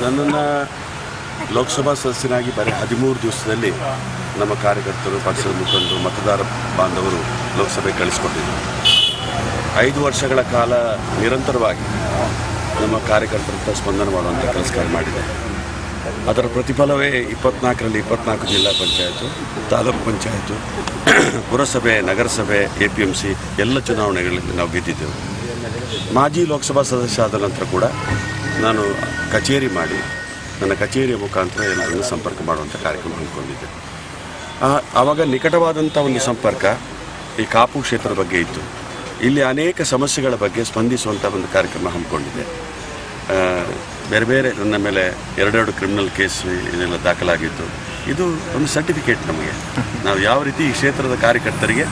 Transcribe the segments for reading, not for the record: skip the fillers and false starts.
ನನ್ನನ್ನು ಲೋಕಸಭಾ ಸದಸ್ಯನಾಗಿ ಬರೀ 13 ದಿವಸದಲ್ಲಿ ನಮ್ಮ ಕಾರ್ಯಕರ್ತರು, ಪಕ್ಷದ ಮುಖಂಡರು, ಮತದಾರ ಬಾಂಧವರು ಲೋಕಸಭೆ ಕಳಿಸ್ಕೊಟ್ಟಿದ್ದಾರೆ. 5 ವರ್ಷಗಳ ಕಾಲ ನಿರಂತರವಾಗಿ ನಮ್ಮ ಕಾರ್ಯಕರ್ತರಂತ ಸ್ಪಂದನೆ ಮಾಡುವಂಥ ಕೆಲಸ ಮಾಡಿದೆ. ಅದರ ಪ್ರತಿಫಲವೇ 24ರಲ್ಲಿ 24 ಜಿಲ್ಲಾ ಪಂಚಾಯತು, ತಾಲೂಕು ಪಂಚಾಯತು, ಪುರಸಭೆ, ನಗರಸಭೆ, APMC ಎಲ್ಲ ಚುನಾವಣೆಗಳಲ್ಲಿ ನಾವು ಗೆದ್ದಿದ್ದೆವು. ಮಾಜಿ ಲೋಕಸಭಾ ಸದಸ್ಯ ಆದ ನಂತರ ಕೂಡ ನಾನು ಕಚೇರಿ ಮಾಡಿ ನನ್ನ ಕಚೇರಿಯ ಮುಖಾಂತರ ಎಲ್ಲರನ್ನು ಸಂಪರ್ಕ ಮಾಡುವಂಥ ಕಾರ್ಯಕ್ರಮ ಹಮ್ಮಿಕೊಂಡಿದ್ದೆ. ಆವಾಗ ನಿಕಟವಾದಂಥ ಒಂದು ಸಂಪರ್ಕ ಈ ಕಾಪು ಕ್ಷೇತ್ರದ ಬಗ್ಗೆ ಇತ್ತು. ಇಲ್ಲಿ ಅನೇಕ ಸಮಸ್ಯೆಗಳ ಬಗ್ಗೆ ಸ್ಪಂದಿಸುವಂಥ ಒಂದು ಕಾರ್ಯಕ್ರಮ ಹಮ್ಮಿಕೊಂಡಿದ್ದೆ. ಬೇರೆ ಬೇರೆ ನನ್ನ ಮೇಲೆ 2 ಕ್ರಿಮಿನಲ್ ಕೇಸ್ ಇದೆಲ್ಲ ದಾಖಲಾಗಿತ್ತು. ಇದು ಒಂದು ಸರ್ಟಿಫಿಕೇಟ್ ನಮಗೆ, ನಾವು ಯಾವ ರೀತಿ ಈ ಕ್ಷೇತ್ರದ ಕಾರ್ಯಕರ್ತರಿಗೆ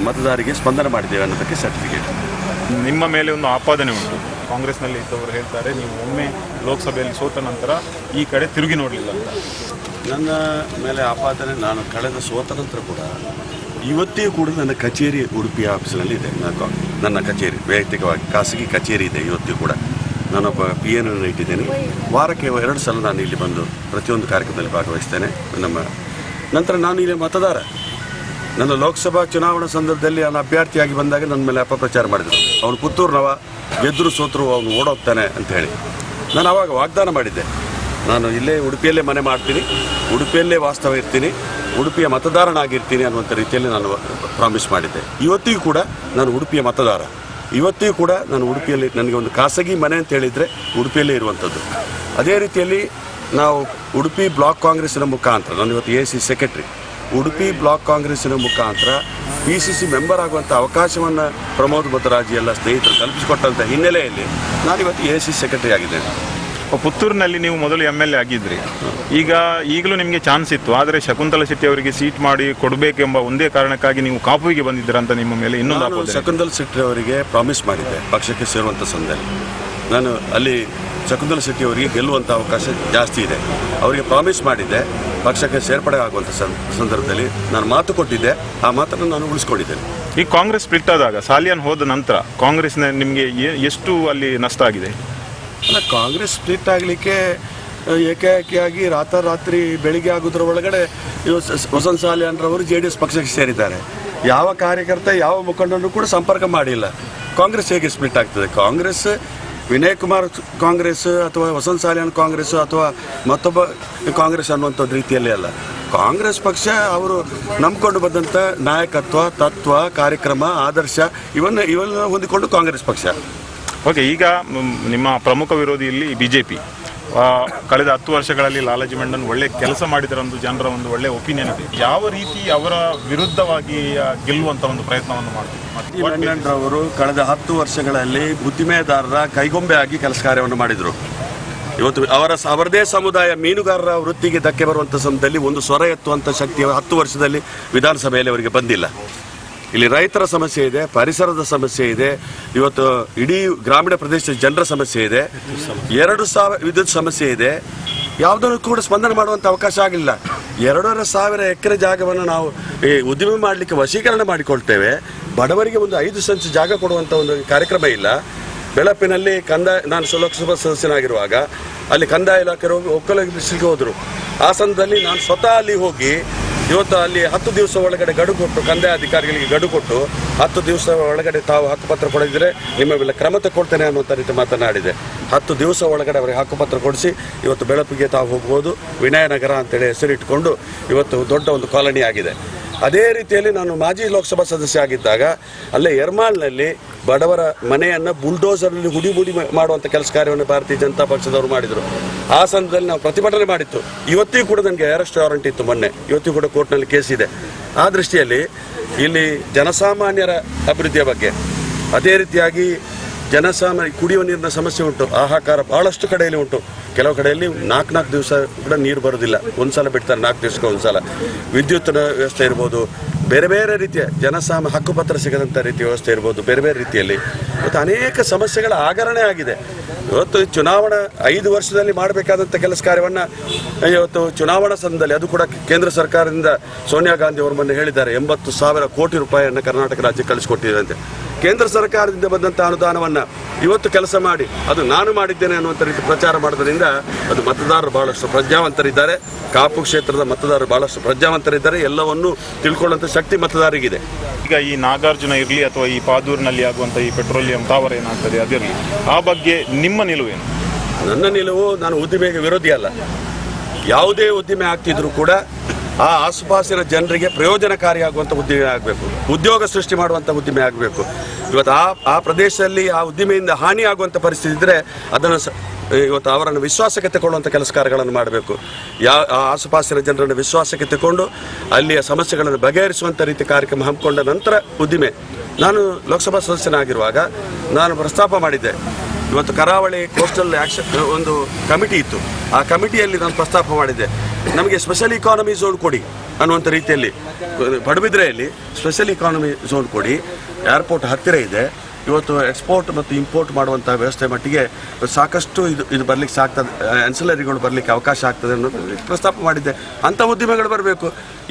ಮತದಾರರಿಗೆ ಸ್ಪಂದನೆ ಮಾಡಿದ್ದೇವೆ ಅನ್ನೋದಕ್ಕೆ ಸರ್ಟಿಫಿಕೇಟ್. ನಿಮ್ಮ ಮೇಲೆ ಒಂದು ಆಪಾದನೆ ಉಂಟು. ಕಾಂಗ್ರೆಸ್ನಲ್ಲಿ ಇದ್ದವರು ಹೇಳ್ತಾರೆ, ನೀವು ಒಮ್ಮೆ ಲೋಕಸಭೆಯಲ್ಲಿ ಸೋತ ನಂತರ ಈ ಕಡೆ ತಿರುಗಿ ನೋಡಲಿಲ್ಲ ಅಂತ. ನನ್ನ ಮೇಲೆ ಆಪಾದನೆ, ನಾನು ಕಳೆದ ಸೋತ ನಂತರ ಕೂಡ ಇವತ್ತಿಗೂ ಕೂಡ ನನ್ನ ಕಚೇರಿ ಉಡುಪಿ ಆಫೀಸಿನಲ್ಲಿ ಇದೆ. ನನ್ನ ಕಚೇರಿ ವೈಯಕ್ತಿಕವಾಗಿ ಖಾಸಗಿ ಕಚೇರಿ ಇದೆ. ಇವತ್ತಿಗೂ ಕೂಡ ನಾನೊಬ್ಬ PN ಇಟ್ಟಿದ್ದೇನೆ. ವಾರಕ್ಕೆ 2 ಸಲ ನಾನು ಇಲ್ಲಿ ಬಂದು ಪ್ರತಿಯೊಂದು ಕಾರ್ಯಕ್ರಮದಲ್ಲಿ ಭಾಗವಹಿಸ್ತೇನೆ. ನಂತರ ನಾನು ಇಲ್ಲಿ ಮತದಾರ. ನನ್ನ ಲೋಕಸಭಾ ಚುನಾವಣಾ ಸಂದರ್ಭದಲ್ಲಿ ನಾನು ಅಭ್ಯರ್ಥಿಯಾಗಿ ಬಂದಾಗ ನನ್ನ ಮೇಲೆ ಅಪಪ್ರಚಾರ ಮಾಡಿದರು. ಅವನು ಪುತ್ತೂರಿನವ, ಗೆದ್ದರು ಸೋತರು ಅವನು ಓಡೋಗ್ತಾನೆ ಅಂತ ಹೇಳಿ ನಾನು ಆವಾಗ ವಾಗ್ದಾನ ಮಾಡಿದ್ದೆ. ನಾನು ಇಲ್ಲೇ ಉಡುಪಿಯಲ್ಲೇ ಮನೆ ಮಾಡ್ತೀನಿ, ಉಡುಪಿಯಲ್ಲೇ ವಾಸ್ತವ ಇರ್ತೀನಿ, ಉಡುಪಿಯ ಮತದಾರನಾಗಿರ್ತೀನಿ ಅನ್ನುವಂಥ ರೀತಿಯಲ್ಲಿ ನಾನು ಪ್ರಾಮಿಸ್ ಮಾಡಿದ್ದೆ. ಇವತ್ತಿಗೂ ಕೂಡ ನಾನು ಉಡುಪಿಯ ಮತದಾರ. ಇವತ್ತಿಗೂ ಕೂಡ ನಾನು ಉಡುಪಿಯಲ್ಲಿ, ನನಗೆ ಒಂದು ಖಾಸಗಿ ಮನೆ ಅಂತ ಹೇಳಿದರೆ ಉಡುಪಿಯಲ್ಲೇ ಇರುವಂಥದ್ದು. ಅದೇ ರೀತಿಯಲ್ಲಿ ನಾವು ಉಡುಪಿ ಬ್ಲಾಕ್ ಕಾಂಗ್ರೆಸ್ಸಿನ ಮುಖಾಂತರ, ನಾನು ಇವತ್ತು AC ಸೆಕ್ರೆಟರಿ, ಉಡುಪಿ ಬ್ಲಾಕ್ ಕಾಂಗ್ರೆಸ್ಸಿನ ಮುಖಾಂತರ PCC ಮೆಂಬರ್ ಆಗುವಂಥ ಅವಕಾಶವನ್ನು ಪ್ರಮೋದ್ ಮತರಾಜಿ ಎಲ್ಲ ಸ್ನೇಹಿತರು ಕಲ್ಪಿಸಿಕೊಟ್ಟಂಥ ಹಿನ್ನೆಲೆಯಲ್ಲಿ ನಾನಿವತ್ತು AC ಸೆಕ್ರೆಟರಿ ಆಗಿದ್ದೇನೆ. ಪುತ್ತೂರಿನಲ್ಲಿ ನೀವು ಮೊದಲು MLA ಆಗಿದ್ರಿ. ಈಗಲೂ ನಿಮಗೆ ಚಾನ್ಸ್ ಇತ್ತು, ಆದರೆ ಶಕುಂತಲಾ ಶೆಟ್ಟಿ ಅವರಿಗೆ ಸೀಟ್ ಮಾಡಿ ಕೊಡಬೇಕೆಂಬ ಒಂದೇ ಕಾರಣಕ್ಕಾಗಿ ನೀವು ಕಾಪುವಿಗೆ ಬಂದಿದ್ದೀರಂತ ನಿಮ್ಮ ಮೇಲೆ ಇನ್ನೊಂದು. ಶಕುಂತಲಾ ಶೆಟ್ಟಿ ಅವರಿಗೆ ಪ್ರಾಮಿಸ್ ಮಾಡಿದ್ದೆ ಪಕ್ಷಕ್ಕೆ ಸೇರುವಂಥ ಸಂದರ್ಭದಲ್ಲಿ. ನಾನು ಅಲ್ಲಿ ಶಕುಂತಲಾ ಶೆಟ್ಟಿ ಅವರಿಗೆ ಗೆಲ್ಲುವಂಥ ಅವಕಾಶ ಜಾಸ್ತಿ ಇದೆ. ಅವರಿಗೆ ಪ್ರಾಮಿಸ್ ಮಾಡಿದ್ದೆ, ಪಕ್ಷಕ್ಕೆ ಸೇರ್ಪಡೆ ಆಗುವಂಥ ಸಂದರ್ಭದಲ್ಲಿ ನಾನು ಮಾತು ಕೊಟ್ಟಿದ್ದೆ. ಆ ಮಾತನ್ನು ನಾನು ಉಳಿಸ್ಕೊಂಡಿದ್ದೇನೆ. ಈ ಕಾಂಗ್ರೆಸ್ ಸ್ಪ್ಲಿಟ್ ಆದಾಗ, ಸಾಲಿಯನ್ ಹೋದ ನಂತರ ಕಾಂಗ್ರೆಸ್ನ ನಿಮಗೆ ಎಷ್ಟು ಅಲ್ಲಿ ನಷ್ಟ ಆಗಿದೆ? ಅಲ್ಲ, ಕಾಂಗ್ರೆಸ್ ಸ್ಪ್ಲಿಟ್ ಆಗಲಿಕ್ಕೆ ಏಕಾಏಕಿಯಾಗಿ ರಾತ್ರಿ ಬೆಳಿಗ್ಗೆ ಆಗೋದ್ರ ಒಳಗಡೆ ವಸಂತ್ ಸಾಲಿಯಾನ್ರವರು JDS ಪಕ್ಷಕ್ಕೆ ಸೇರಿದ್ದಾರೆ. ಯಾವ ಕಾರ್ಯಕರ್ತ, ಯಾವ ಮುಖಂಡನೂ ಕೂಡ ಸಂಪರ್ಕ ಮಾಡಿಲ್ಲ. ಕಾಂಗ್ರೆಸ್ ಹೇಗೆ ಸ್ಪ್ಲಿಟ್ ಆಗ್ತದೆ? ಕಾಂಗ್ರೆಸ್ ವಿನಯ್ ಕುಮಾರ್ ಕಾಂಗ್ರೆಸ್ ಅಥವಾ ವಸಂತ್ ಸಾಲಿಯಾನ್ ಕಾಂಗ್ರೆಸ್ ಅಥವಾ ಮತ್ತೊಬ್ಬ ಕಾಂಗ್ರೆಸ್ ಅನ್ನುವಂಥದ್ದು ರೀತಿಯಲ್ಲಿ ಅಲ್ಲ. ಕಾಂಗ್ರೆಸ್ ಪಕ್ಷ ಅವರು ನಂಬಿಕೊಂಡು ಬಂದಂಥ ನಾಯಕತ್ವ, ತತ್ವ, ಕಾರ್ಯಕ್ರಮ, ಆದರ್ಶ ಇವೆಲ್ಲ ಹೊಂದಿಕೊಂಡು ಕಾಂಗ್ರೆಸ್ ಪಕ್ಷ. ಓಕೆ, ಈಗ ನಿಮ್ಮ ಪ್ರಮುಖ ವಿರೋಧಿ ಇಲ್ಲಿ BJP. ಕಳೆದ 10 ವರ್ಷಗಳಲ್ಲಿ ಲಾಲಾಜಿ ಮಂಡನ್ ಒಳ್ಳೆ ಕೆಲಸ ಮಾಡಿದರಂದು ಜನರ ಒಂದು ಒಳ್ಳೆ ಒಪಿನಿಯನ್ ಇದೆ. ಯಾವ ರೀತಿ ಅವರ ವಿರುದ್ಧವಾಗಿ ಗೆಲ್ಲುವಂಥ ಒಂದು ಪ್ರಯತ್ನವನ್ನು ಮಾಡ್ತೀವಿ? ಮಂಡನ್ ಅವರು ಕಳೆದ 10 ವರ್ಷಗಳಲ್ಲಿ ಬುದ್ಧಿಮೇದಾರರ ಕೈಗೊಂಬೆ ಆಗಿ ಕೆಲಸ ಕಾರ್ಯವನ್ನು ಮಾಡಿದರು. ಇವತ್ತು ಅವರದೇ ಸಮುದಾಯ ಮೀನುಗಾರರ ವೃತ್ತಿಗೆ ಧಕ್ಕೆ ಬರುವಂಥ ಸಮಯದಲ್ಲಿ ಒಂದು ಸ್ವರ ಎತ್ತುವಂಥ ಶಕ್ತಿ 10 ವರ್ಷದಲ್ಲಿ ವಿಧಾನಸಭೆಯಲ್ಲಿ ಅವರಿಗೆ ಬಂದಿಲ್ಲ. ಇಲ್ಲಿ ರೈತರ ಸಮಸ್ಯೆ ಇದೆ, ಪರಿಸರದ ಸಮಸ್ಯೆ ಇದೆ, ಇವತ್ತು ಇಡೀ ಗ್ರಾಮೀಣ ಪ್ರದೇಶದ ಜನರ ಸಮಸ್ಯೆ ಇದೆ, 2,000 ವಿದ್ಯುತ್ ಸಮಸ್ಯೆ ಇದೆ. ಯಾವುದನ್ನು ಕೂಡ ಸ್ಪಂದನೆ ಮಾಡುವಂಥ ಅವಕಾಶ ಆಗಲಿಲ್ಲ. 2,500 ಎಕರೆ ಜಾಗವನ್ನು ನಾವು ಉದ್ದಿಮೆ ಮಾಡಲಿಕ್ಕೆ ವಶೀಕರಣ ಮಾಡಿಕೊಳ್ತೇವೆ. ಬಡವರಿಗೆ ಒಂದು 5 ಸೆಂಟ್ಸ್ ಜಾಗ ಕೊಡುವಂಥ ಒಂದು ಕಾರ್ಯಕ್ರಮ ಇಲ್ಲ. ಬೆಳಪಿನಲ್ಲಿ ನಾನು ಲೋಕಸಭಾ ಸದಸ್ಯನಾಗಿರುವಾಗ ಅಲ್ಲಿ ಕಂದಾಯ ಇಲಾಖೆ ಒಕ್ಕಲಿಗರಿಗೆ ಹೋದರು. ಆ ಸಂದರ್ಭದಲ್ಲಿ ನಾನು ಸ್ವತಃ ಅಲ್ಲಿ ಹೋಗಿ ಇವತ್ತು ಅಲ್ಲಿ 10 ದಿವಸ ಒಳಗಡೆ ಗಡು ಕೊಟ್ಟು, ಕಂದಾಯ ಅಧಿಕಾರಿಗಳಿಗೆ ಗಡು ಕೊಟ್ಟು 10 ದಿವಸ ಒಳಗಡೆ ತಾವು ಹಕ್ಕುಪತ್ರ ಕೊಡಿದರೆ ನಿಮ್ಮ ಮೇಲೆ ಕ್ರಮ ತಗೊಳ್ತೇನೆ ಅನ್ನುವಂಥ ರೀತಿ ಮಾತನಾಡಿದೆ. 10 ದಿವಸ ಒಳಗಡೆ ಅವರಿಗೆ ಹಕ್ಕುಪತ್ರ ಕೊಡಿಸಿ ಇವತ್ತು ಬೆಳಪಿಗೆ ತಾವು ಹೋಗ್ಬೋದು. ವಿನಯನಗರ ಅಂತೇಳಿ ಹೆಸರಿಟ್ಟುಕೊಂಡು ಇವತ್ತು ದೊಡ್ಡ ಒಂದು ಕಾಲನಿ ಆಗಿದೆ. ಅದೇ ರೀತಿಯಲ್ಲಿ ನಾನು ಮಾಜಿ ಲೋಕಸಭಾ ಸದಸ್ಯ ಆಗಿದ್ದಾಗ ಅಲ್ಲೇ ಯರ್ಮಾಳ್ನಲ್ಲಿ ಬಡವರ ಮನೆಯನ್ನು ಬುಲ್ಡೋಸರ್ನಲ್ಲಿ ಹುಡಿ ಮಾಡುವಂಥ ಕೆಲಸ ಕಾರ್ಯವನ್ನು ಭಾರತೀಯ ಜನತಾ ಪಕ್ಷದವರು ಮಾಡಿದರು. ಆ ಸಂದರ್ಭದಲ್ಲಿ ನಾವು ಪ್ರತಿಭಟನೆ ಮಾಡಿತ್ತು. ಇವತ್ತಿಗೂ ಕೂಡ ನನಗೆ ಅರೆಸ್ಟ್ ವಾರೆಂಟ್ ಇತ್ತು ಮೊನ್ನೆ. ಇವತ್ತಿಗೂ ಕೂಡ ಕೋರ್ಟ್ನಲ್ಲಿ ಕೇಸ್ ಇದೆ. ಆ ದೃಷ್ಟಿಯಲ್ಲಿ ಇಲ್ಲಿ ಜನಸಾಮಾನ್ಯರ ಅಭಿವೃದ್ಧಿಯ ಬಗ್ಗೆ, ಅದೇ ರೀತಿಯಾಗಿ ಜನಸಾಮಾನ್ಯ ಕುಡಿಯುವ ನೀರಿನ ಸಮಸ್ಯೆ ಉಂಟು. ಹಾಹಾಕಾರ ಭಾಳಷ್ಟು ಕಡೆಯಲ್ಲಿ ಉಂಟು. ಕೆಲವು ಕಡೆಯಲ್ಲಿ 4 ದಿವಸ ಕೂಡ ನೀರು ಬರೋದಿಲ್ಲ. ಒಂದು ಸಲ ಬಿಡ್ತಾರೆ, 4 ದಿವಸಕ್ಕೆ ಒಂದು ಸಲ. ವಿದ್ಯುತ್ತಿನ ವ್ಯವಸ್ಥೆ ಇರ್ಬೋದು, ಬೇರೆ ಬೇರೆ ರೀತಿಯ ಹಕ್ಕುಪತ್ರ ಸಿಗದಂಥ ರೀತಿಯ ವ್ಯವಸ್ಥೆ ಇರ್ಬೋದು, ಬೇರೆ ಬೇರೆ ರೀತಿಯಲ್ಲಿ ಇವತ್ತು ಅನೇಕ ಸಮಸ್ಯೆಗಳ ಆಗರಣೆ ಆಗಿದೆ. ಇವತ್ತು ಚುನಾವಣಾ 5 ವರ್ಷದಲ್ಲಿ ಮಾಡಬೇಕಾದಂಥ ಕೆಲಸ ಕಾರ್ಯವನ್ನು ಇವತ್ತು ಚುನಾವಣಾ ಸಂದರ್ಭದಲ್ಲಿ, ಅದು ಕೂಡ ಕೇಂದ್ರ ಸರ್ಕಾರದಿಂದ ಸೋನಿಯಾ ಗಾಂಧಿ ಅವರು ಮೊನ್ನೆ ಹೇಳಿದ್ದಾರೆ 80,000 ಕೋಟಿ ರೂಪಾಯಿಯನ್ನು ಕರ್ನಾಟಕ ರಾಜ್ಯಕ್ಕೆ ಕಳಿಸಿಕೊಟ್ಟಿದೆ ಅಂತೆ. ಕೇಂದ್ರ ಸರ್ಕಾರದಿಂದ ಬಂದಂಥ ಅನುದಾನವನ್ನು ಇವತ್ತು ಕೆಲಸ ಮಾಡಿ ಅದು ನಾನು ಮಾಡಿದ್ದೇನೆ ಅನ್ನುವಂಥ ರೀತಿ ಪ್ರಚಾರ ಮಾಡೋದ್ರಿಂದ ಅದು ಮತದಾರರು ಬಹಳಷ್ಟು ಪ್ರಜ್ಞಾವಂತರಿದ್ದಾರೆ. ಕಾಪು ಕ್ಷೇತ್ರದ ಮತದಾರರು ಬಹಳಷ್ಟು ಪ್ರಜ್ಞಾವಂತರಿದ್ದಾರೆ. ಎಲ್ಲವನ್ನೂ ತಿಳ್ಕೊಳ್ಳುವಂಥ ಶಕ್ತಿ ಮತದಾರರಿಗಿದೆ. ಈಗ ಈ ನಾಗಾರ್ಜುನ ಇರಲಿ ಅಥವಾ ಈ ಪಾದೂರಿನಲ್ಲಿ ಆಗುವಂಥ ಈ ಪೆಟ್ರೋಲಿಯಂ ಟವರ್ ಏನಾಗ್ತದೆ ಅದಿರಲಿ, ಆ ಬಗ್ಗೆ ನಿಮ್ಮ ನಿಲುವೇನು? ನನ್ನ ನಿಲುವು, ನಾನು ಉದ್ದಿಮೆಗೆ ವಿರೋಧಿ ಅಲ್ಲ. ಯಾವುದೇ ಉದ್ದಿಮೆ ಆಗ್ತಿದ್ರು ಕೂಡ ಆ ಆಸುಪಾಸಿನ ಜನರಿಗೆ ಪ್ರಯೋಜನಕಾರಿಯಾಗುವಂಥ ಉದ್ದಿಮೆ ಆಗಬೇಕು, ಉದ್ಯೋಗ ಸೃಷ್ಟಿ ಮಾಡುವಂಥ ಉದ್ದಿಮೆ ಆಗಬೇಕು. ಇವತ್ತು ಆ ಪ್ರದೇಶದಲ್ಲಿ ಆ ಉದ್ದಿಮೆಯಿಂದ ಹಾನಿ ಆಗುವಂಥ ಪರಿಸ್ಥಿತಿ ಇದ್ದರೆ ಅದನ್ನು ಇವತ್ತು ಅವರನ್ನು ವಿಶ್ವಾಸಕ್ಕೆ ತಗೊಳ್ಳುವಂಥ ಕೆಲಸ ಕಾರ್ಯಗಳನ್ನು ಮಾಡಬೇಕು. ಆ ಆಸುಪಾಸಿನ ಜನರನ್ನು ವಿಶ್ವಾಸಕ್ಕೆ ತಗೊಂಡು ಅಲ್ಲಿಯ ಸಮಸ್ಯೆಗಳನ್ನು ಬಗೆಹರಿಸುವಂಥ ರೀತಿ ಕಾರ್ಯಕ್ರಮ ಹಮ್ಮಿಕೊಂಡ ನಂತರ ಉದ್ದಿಮೆ. ನಾನು ಲೋಕಸಭಾ ಸದಸ್ಯನಾಗಿರುವಾಗ ನಾನು ಪ್ರಸ್ತಾಪ ಮಾಡಿದ್ದೆ. ಇವತ್ತು ಕರಾವಳಿ ಕೋಸ್ಟಲ್ ಆಕ್ಷನ್ ಒಂದು ಕಮಿಟಿ ಇತ್ತು. ಆ ಕಮಿಟಿಯಲ್ಲಿ ನಾನು ಪ್ರಸ್ತಾಪ ಮಾಡಿದ್ದೆ, ನಮಗೆ ಸ್ಪೆಷಲ್ ಇಕಾನಮಿ ಝೋನ್ ಕೊಡಿ ಅನ್ನುವಂಥ ರೀತಿಯಲ್ಲಿ. ಪಡುಬಿದ್ರೆಯಲ್ಲಿ ಸ್ಪೆಷಲ್ ಇಕಾನಮಿ ಝೋನ್ ಕೊಡಿ, ಏರ್ಪೋರ್ಟ್ ಹತ್ತಿರ ಇದೆ, ಇವತ್ತು ಎಕ್ಸ್ಪೋರ್ಟ್ ಮತ್ತು ಇಂಪೋರ್ಟ್ ಮಾಡುವಂಥ ವ್ಯವಸ್ಥೆ ಮಟ್ಟಿಗೆ ಸಾಕಷ್ಟು ಇದು ಬರಲಿಕ್ಕೆ ಸಾಕ್ತದೆ, ಅನ್ಸಿಲರಿಗಳು ಬರಲಿಕ್ಕೆ ಅವಕಾಶ ಆಗ್ತದೆ ಅನ್ನೋದು ಪ್ರಸ್ತಾಪ ಮಾಡಿದ್ದೆ. ಅಂಥ ಉದ್ದಿಮೆಗಳು ಬರಬೇಕು.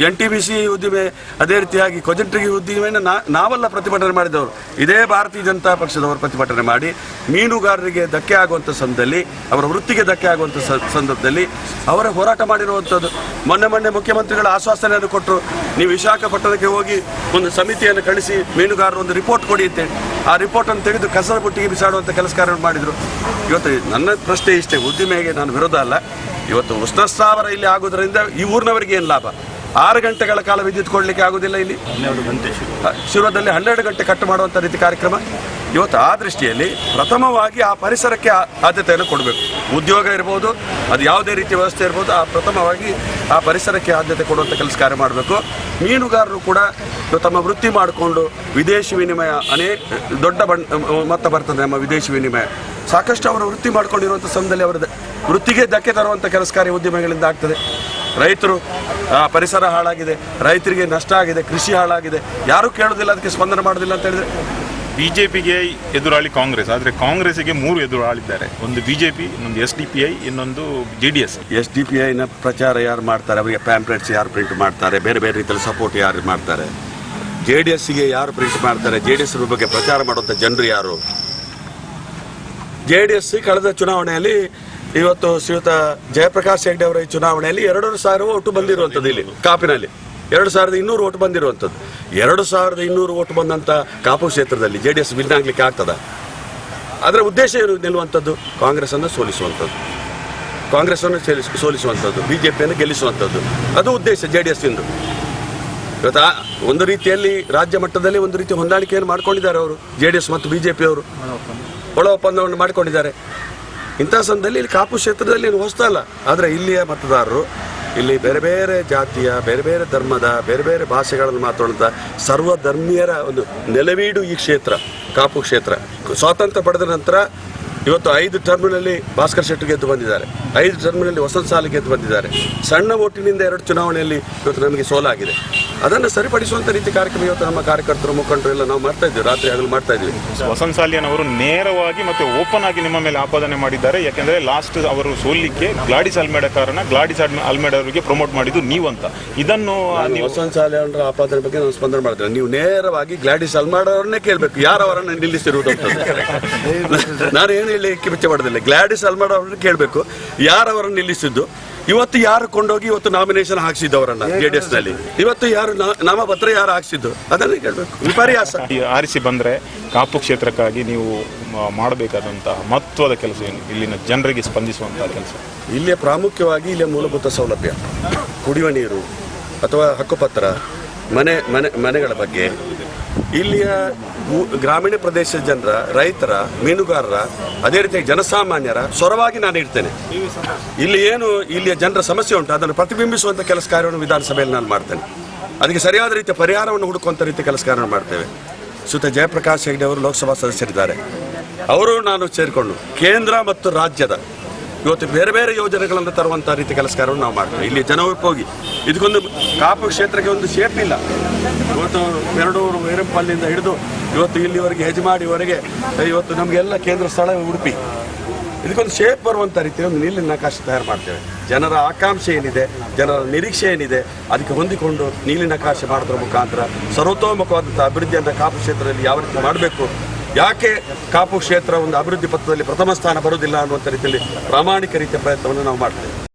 NTPC ಉದ್ದಿಮೆ, ಅದೇ ರೀತಿಯಾಗಿ ಕೊಜೆಂಟ್ರಿಗೆ ಉದ್ದಿಮೆಯನ್ನು ನಾವೆಲ್ಲ ಪ್ರತಿಭಟನೆ ಮಾಡಿದವರು, ಇದೇ ಭಾರತೀಯ ಜನತಾ ಪಕ್ಷದವರು ಪ್ರತಿಭಟನೆ ಮಾಡಿ ಮೀನುಗಾರರಿಗೆ ಧಕ್ಕೆ ಆಗುವಂಥ ಸಂದರ್ಭದಲ್ಲಿ, ಅವರ ವೃತ್ತಿಗೆ ಧಕ್ಕೆ ಆಗುವಂಥ ಸಂದರ್ಭದಲ್ಲಿ ಅವರ ಹೋರಾಟ ಮಾಡಿರುವಂಥದ್ದು. ಮೊನ್ನೆ ಮುಖ್ಯಮಂತ್ರಿಗಳ ಆಶ್ವಾಸನೆಯನ್ನು ಕೊಟ್ಟರು, ನೀವು ವಿಶಾಖಪಟ್ಟಣಕ್ಕೆ ಹೋಗಿ ಒಂದು ಸಮಿತಿಯನ್ನು ಕಳಿಸಿ ಮೀನುಗಾರರು ಒಂದು ರಿಪೋರ್ಟ್ ಕೊಡಿ ಅಂತೇಳಿ. ಆ ರಿಪೋರ್ಟನ್ನು ತೆಗೆದು ಕಸದ ಬುಟ್ಟಿಗೆ ಬಿಸಾಡುವಂಥ ಕೆಲಸ ಕಾರ್ಯ ಮಾಡಿದರು. ಇವತ್ತು ನನ್ನ ಪ್ರಶ್ನೆ ಇಷ್ಟೇ, ಉದ್ದಿಮೆಗೆ ನಾನು ವಿರೋಧ ಅಲ್ಲ. ಇವತ್ತು ಉಷ್ಣಸ್ಥಾವರ ಇಲ್ಲಿ ಆಗೋದ್ರಿಂದ ಈ ಊರಿನವರಿಗೆ ಏನು ಲಾಭ? 6 ಗಂಟೆಗಳ ಕಾಲ ವಿದ್ಯುತ್ ಕೊಡಲಿಕ್ಕೆ ಆಗೋದಿಲ್ಲ. ಇಲ್ಲಿ 12 ಗಂಟೆ ಶಿವದಲ್ಲಿ 12 ಗಂಟೆ ಕಟ್ ಮಾಡುವಂಥ ರೀತಿ ಕಾರ್ಯಕ್ರಮ. ಇವತ್ತು ಆ ದೃಷ್ಟಿಯಲ್ಲಿ ಪ್ರಥಮವಾಗಿ ಆ ಪರಿಸರಕ್ಕೆ ಆದ್ಯತೆಯನ್ನು ಕೊಡಬೇಕು. ಉದ್ಯೋಗ ಇರ್ಬೋದು, ಅದು ಯಾವುದೇ ರೀತಿಯ ವ್ಯವಸ್ಥೆ ಇರ್ಬೋದು, ಪ್ರಥಮವಾಗಿ ಆ ಪರಿಸರಕ್ಕೆ ಆದ್ಯತೆ ಕೊಡುವಂಥ ಕೆಲಸ ಕಾರ್ಯ ಮಾಡಬೇಕು. ಮೀನುಗಾರರು ಕೂಡ ತಮ್ಮ ವೃತ್ತಿ ಮಾಡಿಕೊಂಡು ವಿದೇಶಿ ವಿನಿಮಯ ಅನೇಕ ದೊಡ್ಡ ಮೊತ್ತ ಬರ್ತದೆ. ನಮ್ಮ ವಿದೇಶಿ ವಿನಿಮಯ ಸಾಕಷ್ಟು ಅವರು ವೃತ್ತಿ ಮಾಡ್ಕೊಂಡಿರುವಂಥ ಸಮಯದಲ್ಲಿ ಅವರ ವೃತ್ತಿಗೆ ಧಕ್ಕೆ ತರುವಂಥ ಕೆಲಸ ಕಾರ್ಯ ಉದ್ಯಮಗಳಿಂದ ಆಗ್ತದೆ. ರೈತರು ಪರಿಸರ ಹಾಳಾಗಿದೆ, ರೈತರಿಗೆ ನಷ್ಟ ಆಗಿದೆ, ಕೃಷಿ ಹಾಳಾಗಿದೆ, ಯಾರೂ ಕೇಳೋದಿಲ್ಲ, ಅದಕ್ಕೆ ಸ್ಪಂದನೆ ಮಾಡೋದಿಲ್ಲ ಅಂತ ಹೇಳಿದ್ರೆ. ಬಿಜೆಪಿಗೆ ಎದುರಾಳಿ ಕಾಂಗ್ರೆಸ್, ಆದರೆ ಕಾಂಗ್ರೆಸ್ಗೆ 3 ಎದುರಾಳಿದ್ದಾರೆ. ಒಂದು ಬಿಜೆಪಿ, ಇನ್ನೊಂದು SDPI, ಇನ್ನೊಂದು JDS. SDPIನ ಪ್ರಚಾರ ಯಾರು ಮಾಡ್ತಾರೆ? ಅವರಿಗೆ ಪ್ಯಾಂಪ್ಲೆಟ್ಸ್ ಯಾರು ಪ್ರಿಂಟ್ ಮಾಡ್ತಾರೆ? ಬೇರೆ ಬೇರೆ ರೀತಿಯಲ್ಲಿ ಸಪೋರ್ಟ್ ಯಾರು ಮಾಡ್ತಾರೆ? JDSಗೆ ಯಾರು ಪ್ರಿಂಟ್ ಮಾಡ್ತಾರೆ? JDS ಬಗ್ಗೆ ಪ್ರಚಾರ ಮಾಡುವಂಥ ಜನರು ಯಾರು? JDS ಕಳೆದ ಚುನಾವಣೆಯಲ್ಲಿ ಇವತ್ತು ಶ್ರೀಯುತ ಜಯಪ್ರಕಾಶ್ ಹೆಗ್ಡೆ ಅವರ ಈ ಚುನಾವಣೆಯಲ್ಲಿ 2,000 ಓಟು ಬಂದಿರುವಂಥದ್ದು. ಇಲ್ಲಿ ಕಾಪಿನಲ್ಲಿ 2,200 ಓಟು ಬಂದಿರುವಂಥದ್ದು. 2,200 ಓಟು ಬಂದಂಥ ಕಾಪು ಕ್ಷೇತ್ರದಲ್ಲಿ JDS ವಿನ್ ಆಗಲಿಕ್ಕೆ ಆಗ್ತದ? ಅದರ ಉದ್ದೇಶ ಏನು? ನಿಲ್ಲುವಂಥದ್ದು ಕಾಂಗ್ರೆಸ್ಸನ್ನು ಸೋಲಿಸುವಂಥದ್ದು, BJಪಿಯನ್ನು ಗೆಲ್ಲಿಸುವಂಥದ್ದು, ಅದು ಉದ್ದೇಶ JDS ಇಂದು. ಇವತ್ತು ಒಂದು ರೀತಿಯಲ್ಲಿ ರಾಜ್ಯ ಮಟ್ಟದಲ್ಲಿ ಒಂದು ರೀತಿ ಹೊಂದಾಣಿಕೆಯನ್ನು ಮಾಡ್ಕೊಂಡಿದ್ದಾರೆ ಅವರು, JDS ಮತ್ತು BJP ಅವರು ಒಳ ಒಪ್ಪಂದವನ್ನು ಮಾಡಿಕೊಂಡಿದ್ದಾರೆ. ಇಂಥ ಸಂದರ್ಭದಲ್ಲಿ ಇಲ್ಲಿ ಕಾಪು ಕ್ಷೇತ್ರದಲ್ಲಿ ಏನು ಹೊಸದಲ್ಲ. ಆದರೆ ಇಲ್ಲಿಯ ಮತದಾರರು, ಇಲ್ಲಿ ಬೇರೆ ಬೇರೆ ಜಾತಿಯ, ಬೇರೆ ಬೇರೆ ಧರ್ಮದ, ಬೇರೆ ಬೇರೆ ಭಾಷೆಗಳನ್ನು ಮಾತಾಡುವಂಥ ಸರ್ವಧರ್ಮೀಯರ ಒಂದು ನೆಲವೀಡು ಈ ಕ್ಷೇತ್ರ, ಕಾಪು ಕ್ಷೇತ್ರ. ಸ್ವಾತಂತ್ರ್ಯ ಪಡೆದ ನಂತರ ಇವತ್ತು 5 ಟರ್ಮಿನಲ್ಲಿ ಭಾಸ್ಕರ್ ಶೆಟ್ಟಿ ಗೆದ್ದು ಬಂದಿದ್ದಾರೆ, 5 ಟರ್ಮಿನಲ್ಲಿ ವಸಂತ ಸಾಲಿ ಗೆದ್ದು ಬಂದಿದ್ದಾರೆ. ಸಣ್ಣ ಓಟಿನಿಂದ 2 ಚುನಾವಣೆಯಲ್ಲಿ ಇವತ್ತು ನಮಗೆ ಸೋಲಾಗಿದೆ. ಅದನ್ನು ಸರಿಪಡಿಸುವಂಥ ರೀತಿ ಕಾರ್ಯಕ್ರಮ ಇವತ್ತು ನಮ್ಮ ಕಾರ್ಯಕರ್ತರು, ಮುಖಂಡರು ಎಲ್ಲ ನಾವು ಮಾಡ್ತಾ ಇದ್ದೀವಿ, ರಾತ್ರಿ ಹಗಲು ಮಾಡ್ತಾ ಇದ್ದೀವಿ. ವಸಂತ ಸಾಲಿಯನ್ ನೇರವಾಗಿ ಮತ್ತು ಓಪನ್ ಆಗಿ ನಿಮ್ಮ ಮೇಲೆ ಆಪಾದನೆ ಮಾಡಿದ್ದಾರೆ. ಯಾಕೆಂದರೆ ಲಾಸ್ಟ್ ಅವರು ಸೋಲಿಕ್ಕೆ ಗ್ಲಾಡಿಸ್ ಅಲ್ಮೇಡ ಕಾರಣ, ಗ್ಲಾಡಿಸ್ ಅಲ್ಮೇಡ ಅವರಿಗೆ ಪ್ರಮೋಟ್ ಮಾಡಿದ್ದು ನೀವಂತ. ಇದನ್ನು ವಸಂತ ಸಾಲಿಯನ್ ಆಪಾದನೆ ಬಗ್ಗೆ ನಾವು ಸ್ಪಂದನೆ ಮಾಡಿದ್ರೆ, ನೀವು ನೇರವಾಗಿ ಗ್ಲಾಡಿಸ್ ಅಲ್ಮೇಡ ಅವರನ್ನೇ ಕೇಳಬೇಕು, ಯಾರು ಅವರನ್ನು ನಿಲ್ಲಿಸಿರುವುದು ಅಂತ. ನಾನು ಏನು ಹೇಳಿ ಕಿಚ್ಚ ಮಾಡೋದಿಲ್ಲ, ಗ್ಲಾಡಿಸ್ ಅಲ್ಮೇಡ ಅವರನ್ನು ಕೇಳಬೇಕು, ಯಾರು ಅವರನ್ನು ನಿಲ್ಲಿಸಿದ್ದು, ಇವತ್ತು ಯಾರು ಕೊಂಡೋಗಿ ಇವತ್ತು ನಾಮಿನೇಷನ್ ಹಾಕ್ಸಿದ್ದು ಅವರನ್ನ JDS ನಲ್ಲಿ, ಇವತ್ತು ಯಾರು ನಾಮಪತ್ರ ಯಾರು ಹಾಕ್ಸಿದ್ದು, ಅದನ್ನೇ ಕೇಳಬೇಕು. ವಿಪರ್ಯಾಸ. ಆರಿಸಿ ಬಂದರೆ ಕಾಪು ಕ್ಷೇತ್ರಕ್ಕಾಗಿ ನೀವು ಮಾಡಬೇಕಾದಂತಹ ಮಹತ್ವದ ಕೆಲಸ ಏನು? ಇಲ್ಲಿನ ಜನರಿಗೆ ಸ್ಪಂದಿಸುವಂತಹ ಕೆಲಸ. ಇಲ್ಲಿಯ ಪ್ರಾಮುಖ್ಯವಾಗಿ ಇಲ್ಲಿಯ ಮೂಲಭೂತ ಸೌಲಭ್ಯ, ಕುಡಿಯುವ ನೀರು ಅಥವಾ ಹಕ್ಕುಪತ್ರ, ಮನೆಗಳ ಬಗ್ಗೆ, ಇಲ್ಲಿಯ ಗ್ರಾಮೀಣ ಪ್ರದೇಶದ ಜನರ, ರೈತರ, ಮೀನುಗಾರರ, ಅದೇ ರೀತಿ ಜನಸಾಮಾನ್ಯರ ಸ್ವರವಾಗಿ ನಾನು ಇರ್ತೇನೆ. ಇಲ್ಲಿಯ ಜನರ ಸಮಸ್ಯೆ ಉಂಟು, ಅದನ್ನು ಪ್ರತಿಬಿಂಬಿಸುವಂಥ ಕೆಲಸ ಕಾರ್ಯವನ್ನು ವಿಧಾನಸಭೆಯಲ್ಲಿ ನಾನು ಮಾಡ್ತೇನೆ. ಅದಕ್ಕೆ ಸರಿಯಾದ ರೀತಿಯ ಪರಿಹಾರವನ್ನು ಹುಡುಕುವಂಥ ರೀತಿಯ ಕೆಲಸ ಕಾರ್ಯವನ್ನು ಮಾಡ್ತೇವೆ. ಶ್ರೀಯುತ ಜಯಪ್ರಕಾಶ್ ಹೆಗ್ಡೆ ಅವರು ಲೋಕಸಭಾ ಸದಸ್ಯರಿದ್ದಾರೆ. ಅವರು ನಾನು ಸೇರಿಕೊಂಡು ಕೇಂದ್ರ ಮತ್ತು ರಾಜ್ಯದ ಇವತ್ತು ಬೇರೆ ಬೇರೆ ಯೋಜನೆಗಳನ್ನು ತರುವಂಥ ರೀತಿ ಕೆಲಸ ಕಾರ್ಯವನ್ನು ನಾವು ಮಾಡ್ತೇವೆ. ಇಲ್ಲಿ ಜನೋಪಯೋಗಿ, ಇದಕ್ಕೊಂದು ಕಾಪು ಕ್ಷೇತ್ರಕ್ಕೆ ಒಂದು ಶೇಪ್ ಇಲ್ಲ. ಇವತ್ತು ಎರಡೂರು ವೈರಂಪಲ್ಲಿಂದ ಹಿಡಿದು ಇವತ್ತು ಇಲ್ಲಿವರೆಗೆ ಹೆಜ್ಮಾಡಿವರೆಗೆ ಇವತ್ತು ನಮಗೆಲ್ಲ ಕೇಂದ್ರ ಸ್ಥಳ ಉಡುಪಿ. ಇದಕ್ಕೊಂದು ಶೇಪ್ ಬರುವಂಥ ರೀತಿಯಲ್ಲಿ ಒಂದು ನೀಲಿನ ನಕಾಶೆ ತಯಾರು ಮಾಡ್ತೇವೆ. ಜನರ ಆಕಾಂಕ್ಷೆ ಏನಿದೆ, ಜನರ ನಿರೀಕ್ಷೆ ಏನಿದೆ, ಅದಕ್ಕೆ ಹೊಂದಿಕೊಂಡು ನೀಲಿನ ನಕಾಶೆ ಮಾಡೋದ್ರ ಮುಖಾಂತರ ಸರ್ವತೋಮುಖವಾದಂಥ ಅಭಿವೃದ್ಧಿಯನ್ನು ಕಾಪು ಕ್ಷೇತ್ರದಲ್ಲಿ ಯಾವ ರೀತಿ ಮಾಡಬೇಕು, ಯಾಕೆ ಕಾಪು ಕ್ಷೇತ್ರ ಒಂದು ಅಭಿವೃದ್ಧಿ ಪಥದಲ್ಲಿ ಪ್ರಥಮ ಸ್ಥಾನ ಬರುವುದಿಲ್ಲ ಅನ್ನುವಂಥ ರೀತಿಯಲ್ಲಿ ಪ್ರಾಮಾಣಿಕ ರೀತಿಯ ಪ್ರಯತ್ನವನ್ನು ನಾವು ಮಾಡ್ತೇವೆ.